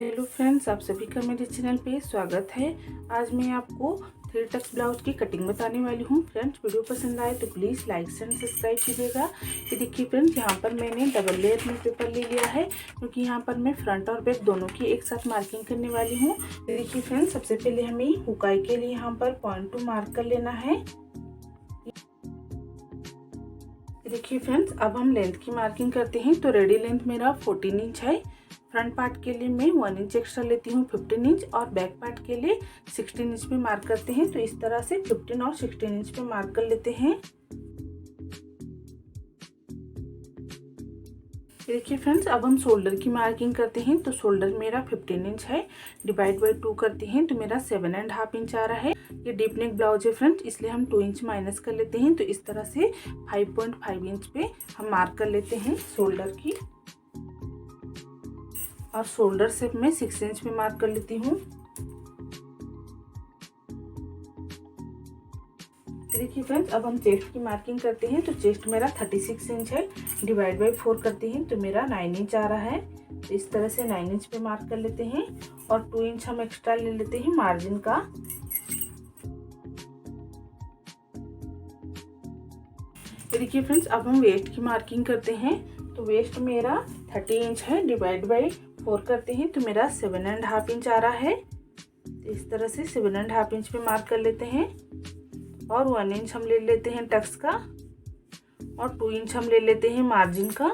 Hello friends, आप सभी का मेरे चैनल पे स्वागत है। आज मैं आपको 3 टक्स ब्लाउज की कटिंग बताने वाली हूँ। फ्रेंड्स, वीडियो पसंद आए तो प्लीज़ लाइक एंड सब्सक्राइब कीजिएगा। ये देखिए फ्रेंड्स, यहाँ पर मैंने डबल लेयर में पेपर ले लिया है क्योंकि यहाँ पर मैं फ्रंट और बैक दोनों की एक साथ मार्किंग करने वाली हूँ। देखिए फ्रेंड्स, सबसे पहले हमें हुकाई के लिए यहाँ पर पॉइंट 2 मार्क कर लेना है। देखिए फ्रेंड्स, अब हम लेंथ की मार्किंग करते हैं। तो रेडी लेंथ मेरा 14 इंच है। फ्रंट पार्ट के लिए मैं 1 इंच एक्स्ट्रा लेती हूँ 15 इंच, और बैक पार्ट के लिए 16 इंच पे मार्क करते हैं। तो इस तरह से 15 और 16 इंच पे मार्क कर लेते हैं। देखिए फ्रेंड्स, अब हम शोल्डर की मार्किंग करते हैं। तो शोल्डर मेरा 15 इंच है, डिवाइड बाई 2 करते हैं तो मेरा 7.5 इंच आ रहा है। ये डीप नेक ब्लाउज है फ्रेंड्स, इसलिए हम 2 इंच माइनस कर लेते हैं। तो इस तरह से 5.5 इंच पे हम मार्क कर लेते हैं शोल्डर की, और शोल्डर शेप में 6 इंच पे मार्क कर लेती हूँ। देखिए फ्रेंड्स, अब हम चेस्ट की मार्किंग करते हैं। तो चेस्ट मेरा 36 इंच है, डिवाइड बाई 4 करते हैं तो मेरा 9 इंच आ रहा है। तो इस तरह से 9 इंच पे मार्क कर लेते हैं, और 2 इंच हम एक्स्ट्रा ले लेते हैं मार्जिन का। देखिए फ्रेंड्स, अब हम वेस्ट की मार्किंग करते हैं। तो वेस्ट मेरा 30 इंच है, डिवाइड बाई 4 करते हैं तो मेरा 7.5 इंच आ रहा है। तो इस तरह से 7.5 इंच पे मार्क कर लेते हैं, और 1 इंच हम ले लेते हैं टक्स का, और 2 इंच हम ले लेते हैं मार्जिन का,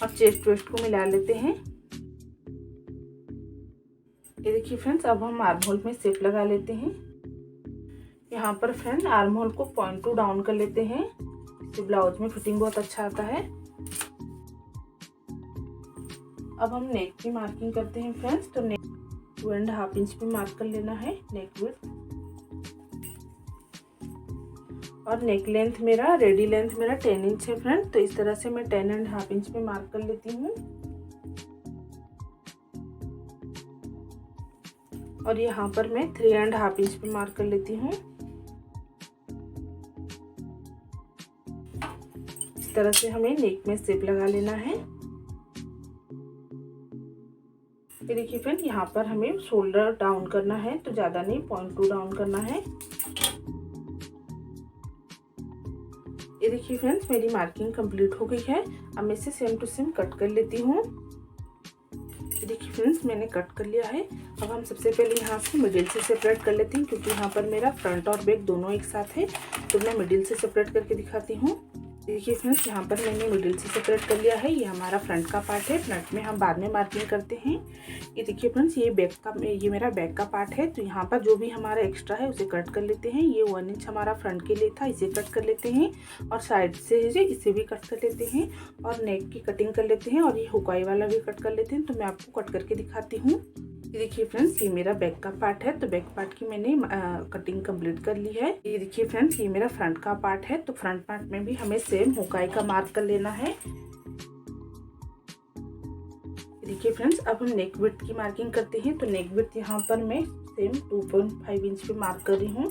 और चेस्ट वेस्ट को मिला लेते हैं। ये देखिए फ्रेंड्स, अब हम आर्म होल में शेप लगा लेते हैं। यहाँ पर फ्रेंड आर्म होल को 0.2 डाउन कर लेते हैं, तो ब्लाउज में फिटिंग बहुत अच्छा आता है। अब हम नेक की मार्किंग करते हैं फ्रेंड्स। तो नेक 2.5 इंच पे मार्क कर लेना है नेक विड्थ, और नेक लेंथ मेरा रेडी लेंथ मेरा 10 इंच है फ्रेंड। तो इस तरह से मैं 10.5 इंच पे मार्क कर लेती हूँ, और यहाँ पर मैं 3.5 इंच पे मार्क कर लेती हूँ। इस तरह से हमें नेक में शेप लगा लेना है। ये देखिए फ्रेंड, यहाँ पर हमें शोल्डर डाउन करना है, तो ज़्यादा नहीं 0.2 डाउन करना है। ये देखिए फ्रेंड्स, मेरी मार्किंग कंप्लीट हो गई है। अब मैं इसे सेम टू सेम कट कर लेती हूँ। ये देखिए फ्रेंड्स, मैंने कट कर लिया है। अब हम सबसे पहले यहाँ से मिडिल से सेपरेट कर लेती हूँ, क्योंकि यहाँ पर मेरा फ्रंट और बैक दोनों एक साथ है। तो मैं मिडिल से सेपरेट करके दिखाती हूँ। देखिए फ्रेंड्स, यहाँ पर मैंने मिडिल से सेपरेट कर लिया है। ये हमारा फ्रंट का पार्ट है, फ्रंट में हम बाद में मार्किंग करते हैं। ये देखिए फ्रेंड्स, ये मेरा बैक का पार्ट है। तो यहाँ पर जो भी हमारा एक्स्ट्रा है उसे कट कर लेते हैं। ये 1 इंच हमारा फ्रंट के लिए था, इसे कट कर लेते हैं, और साइड से इसे भी कट कर लेते हैं, और नेक की कटिंग कर लेते हैं, और ये हुकाई वाला भी कट कर लेते हैं। तो मैं आपको कट करके दिखाती हूँ। ये देखिए फ्रेंड्स, ये मेरा बैक का पार्ट है। तो बैक पार्ट की मैंने कटिंग कंप्लीट कर ली है। ये देखिए फ्रेंड्स, ये मेरा फ्रंट का पार्ट है। तो फ्रंट पार्ट में भी हमें सेम हुकाई का मार्क कर लेना है। देखिए फ्रेंड्स, अब हम नेक विड्थ की मार्किंग करते हैं। तो नेक विड्थ यहाँ पर मैं सेम 2.5 इंच पे मार्क कर रही हूँ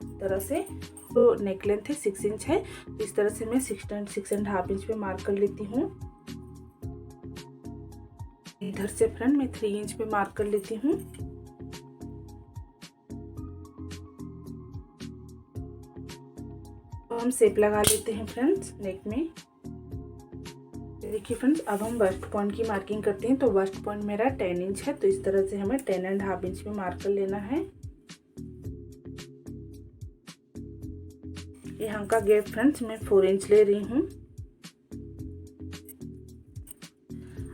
इस तरह से। तो नेक लेंथ है 6 इंच है, तो इस तरह से मैं 6.5 इंच पे मार्क कर लेती हूँ। इधर से फ्रंट में 3 इंच पे मार्क कर लेती हूँ। तो हम शेप लगा लेते हैं फ्रेंड्स नेक में। देखिए फ्रेंड्स, अब हम बस्ट पॉइंट की मार्किंग करते हैं। तो बस्ट पॉइंट मेरा 10 इंच है, तो इस तरह से हमें 10.5 इंच पे मार्क कर लेना है। यहाँ का गैप फ्रेंड्स मैं 4 इंच ले रही हूँ।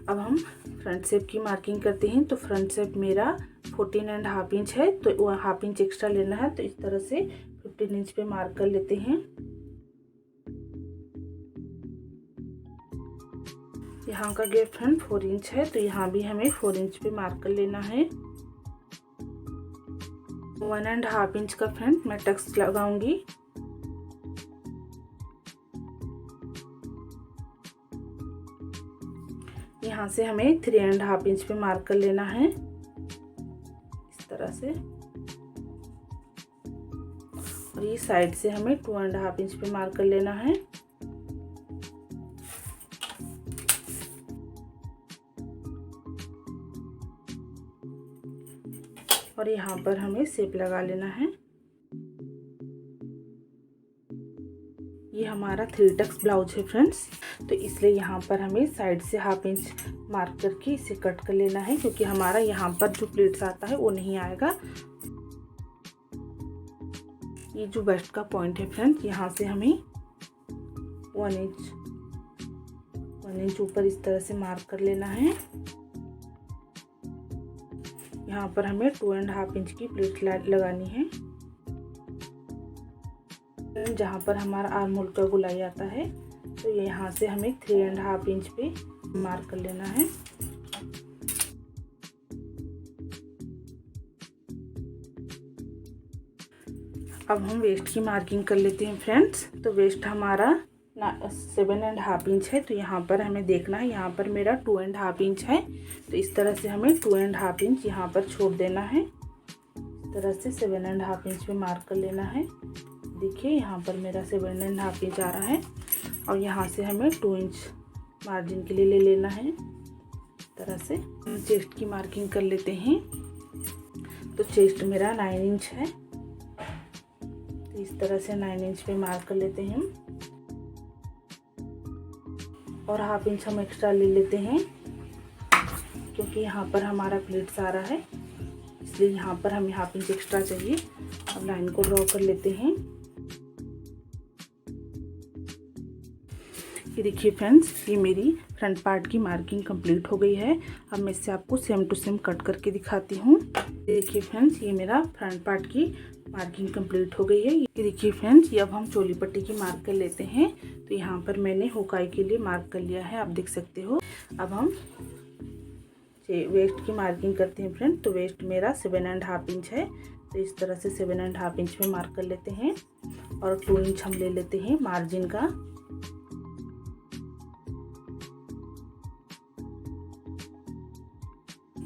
अब हम फ्रंट शेप की मार्किंग करते हैं। तो फ्रंट शेप मेरा 14.5 इंच है, तो 1/2 इंच एक्स्ट्रा लेना है। तो इस तरह से 15 इंच पे मार्क कर लेते हैं। यहाँ का गैप फ्रंट 4 इंच है, तो यहाँ भी हमें 4 इंच पे मार्क कर लेना है। 1.5 इंच का फ्रंट मैं टक्स लगाऊंगी। यहाँ से हमें 3.5 इंच पे मार्क कर लेना है इस तरह से, और ये साइड से हमें 2.5 इंच पे मार्क कर लेना है। और यहाँ पर हमें शेप लगा लेना है। ये हमारा 3 टक्स ब्लाउज है फ्रेंड्स, तो इसलिए यहाँ पर हमें साइड से 1/2 इंच मार्क करके इसे कट कर लेना है, क्योंकि हमारा यहाँ पर जो प्लीट्स आता है वो नहीं आएगा। ये जो वेस्ट का पॉइंट है फ्रेंड्स, यहाँ से हमें 1 इंच ऊपर इस तरह से मार्क कर लेना है। यहाँ पर हमें 2.5 इंच की प्लीट लगानी है। जहाँ पर हमारा आर्म होल का गोलाई आता है, तो यहाँ से हमें 3.5 इंच पे मार्क कर लेना है। अब हम वेस्ट की मार्किंग कर लेते हैं फ्रेंड्स। तो वेस्ट हमारा 7.5 इंच है, तो यहाँ पर हमें देखना है, यहाँ पर मेरा 2.5 इंच है, तो इस तरह से हमें 2.5 इंच यहाँ पर छोड़ देना है। इस तरह से 7.5 इंच पे मार्क कर लेना है। देखिए यहाँ पर मेरा 7.5 इंच आ रहा है, और यहाँ से हमें 2 इंच मार्जिन के लिए ले लेना है। इस तरह से चेस्ट की मार्किंग कर लेते हैं। तो चेस्ट मेरा 9 इंच है, तो इस तरह से 9 इंच पे मार्क कर लेते हैं, और 1/2 इंच हम एक्स्ट्रा ले लेते हैं, क्योंकि यहाँ पर हमारा प्लीट्स आ रहा है, इसलिए यहाँ पर हमें 1/2 इंच एक्स्ट्रा चाहिए। अब लाइन को ड्रॉ कर लेते हैं। ये देखिए फ्रेंड्स, ये मेरी फ्रंट पार्ट की मार्किंग कंप्लीट हो गई है। अब मैं इससे आपको सेम टू सेम कट करके दिखाती हूँ। देखिए फ्रेंड्स, ये मेरा फ्रंट पार्ट की मार्किंग कंप्लीट हो गई है। ये देखिए फ्रेंड्स, ये अब हम चोली पट्टी की मार्क कर लेते हैं। तो यहाँ पर मैंने हुकाई के लिए मार्क कर लिया है, आप देख सकते हो। अब हम वेस्ट की मार्किंग करते हैं फ्रेंड। तो वेस्ट मेरा 7.5 इंच है, तो इस तरह से 7.5 इंच में मार्क कर लेते हैं, और 2 इंच हम ले लेते हैं मार्जिन का।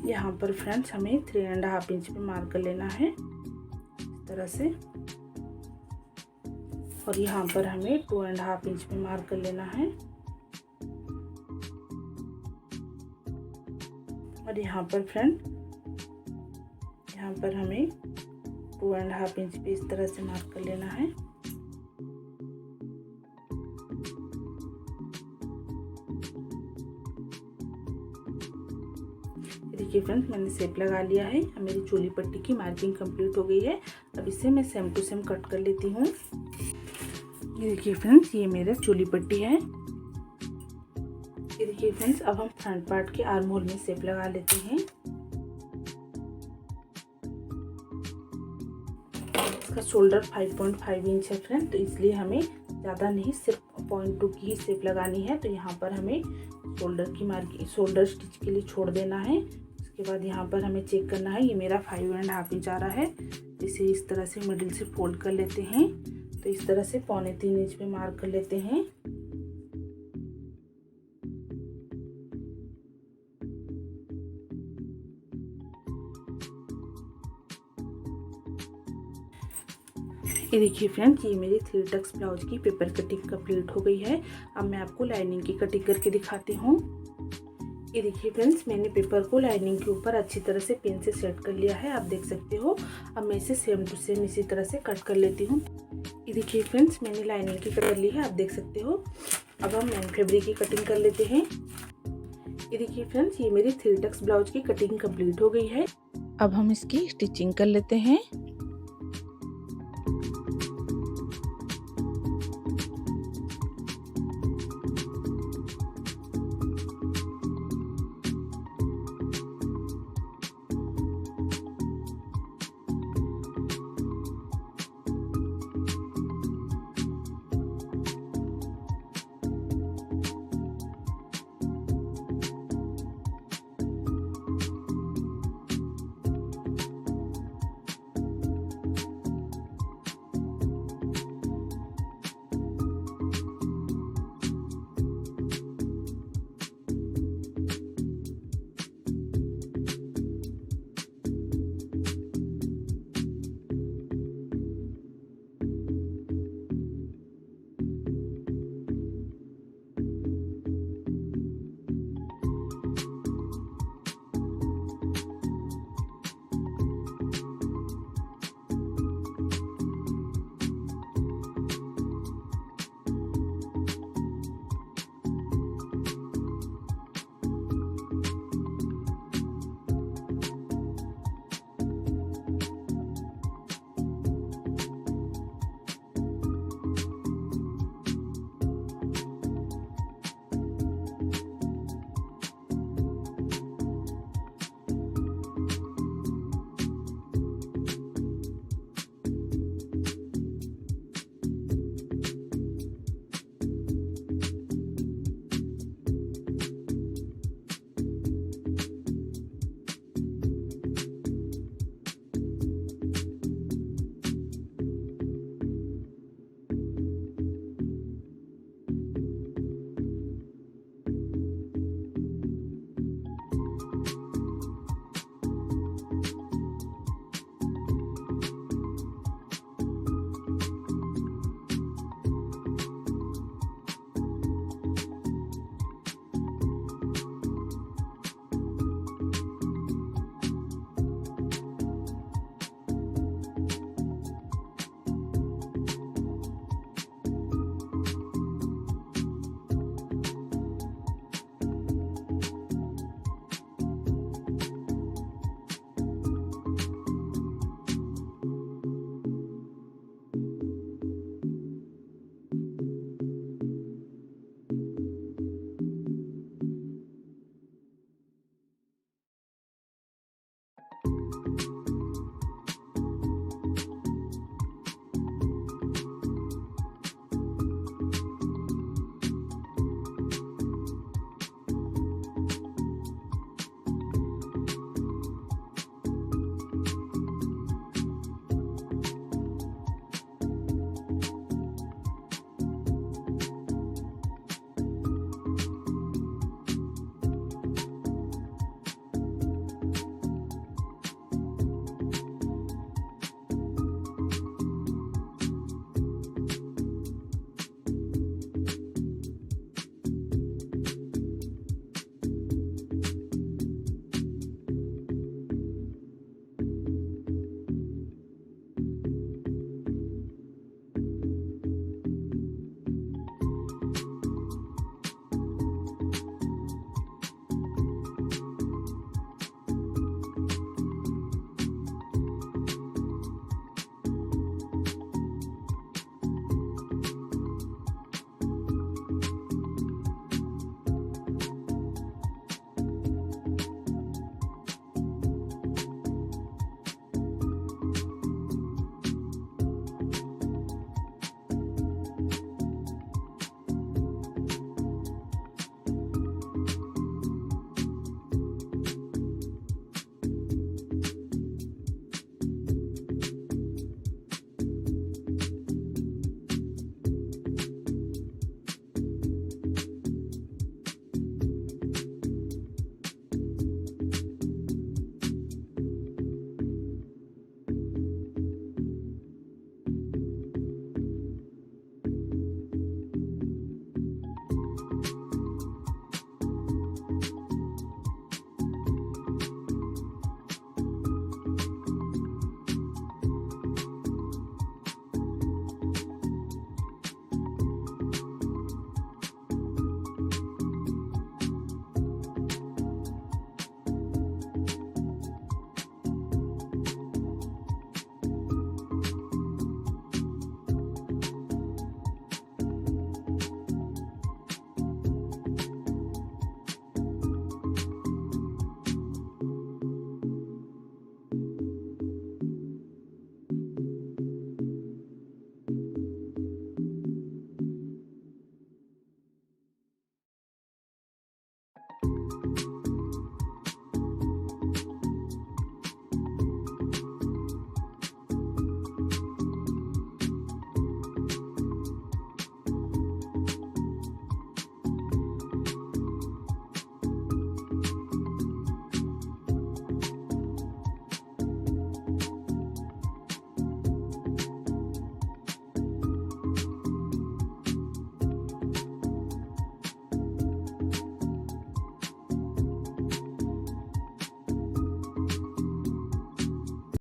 यहाँ पर फ्रेंड्स हमें 3.5 इंच पे मार्क कर लेना है, इस तरह से, और यहाँ पर हमें 2.5 इंच पे मार्क कर लेना है, और यहाँ पर फ्रेंड यहाँ पर हमें 2.5 इंच पे इस तरह से मार्क कर लेना है। देखिए फ्रेंड्स, मैंने शेप लगा लिया है। अब मेरी चोली पट्टी की मार्किंग कंप्लीट हो गई है। अब इसे मैं सेम टू सेम कट कर लेती हूँ। ये देखिए फ्रेंड्स, ये मेरा चोली पट्टी है। ये देखिए फ्रेंड्स, अब हम फ्रंट पार्ट के आर्म होल में शेप लगा लेते हैं। इसका शोल्डर 5.5 इंच है फ्रेंड, तो इसलिए हमें ज़्यादा नहीं, सिर्फ 0.2 की ही शेप लगानी है। तो यहाँ पर हमें शोल्डर की मार्किंग, शोल्डर स्टिच के लिए छोड़ देना है। उसके बाद यहाँ पर हमें चेक करना है, ये मेरा 5.5 इंच आ रहा है। इसे इस तरह से मिडिल से फोल्ड कर लेते हैं। तो इस तरह से 3.25 इंच पे मार्क कर लेते हैं। ये देखिए फ्रेंड्स, ये मेरी 3 टक्स ब्लाउज की पेपर कटिंग कंप्लीट हो गई है। अब मैं आपको लाइनिंग की कटिंग करके दिखाती हूँ। ये देखिए फ्रेंड्स, मैंने पेपर को लाइनिंग के ऊपर अच्छी तरह से पेन से सेट कर लिया है, आप देख सकते हो। अब मैं इसे सेम टू सेम इसी तरह से कट कर लेती हूँ। ये देखिए फ्रेंड्स, मैंने लाइनिंग की कट कर ली है, आप देख सकते हो। अब हम मेन फैब्रिक की कटिंग कर लेते हैं। ये देखिए फ्रेंड्स, ये मेरी 3 टक्स ब्लाउज की कटिंग कंप्लीट हो गई है। अब हम इसकी स्टिचिंग कर लेते हैं।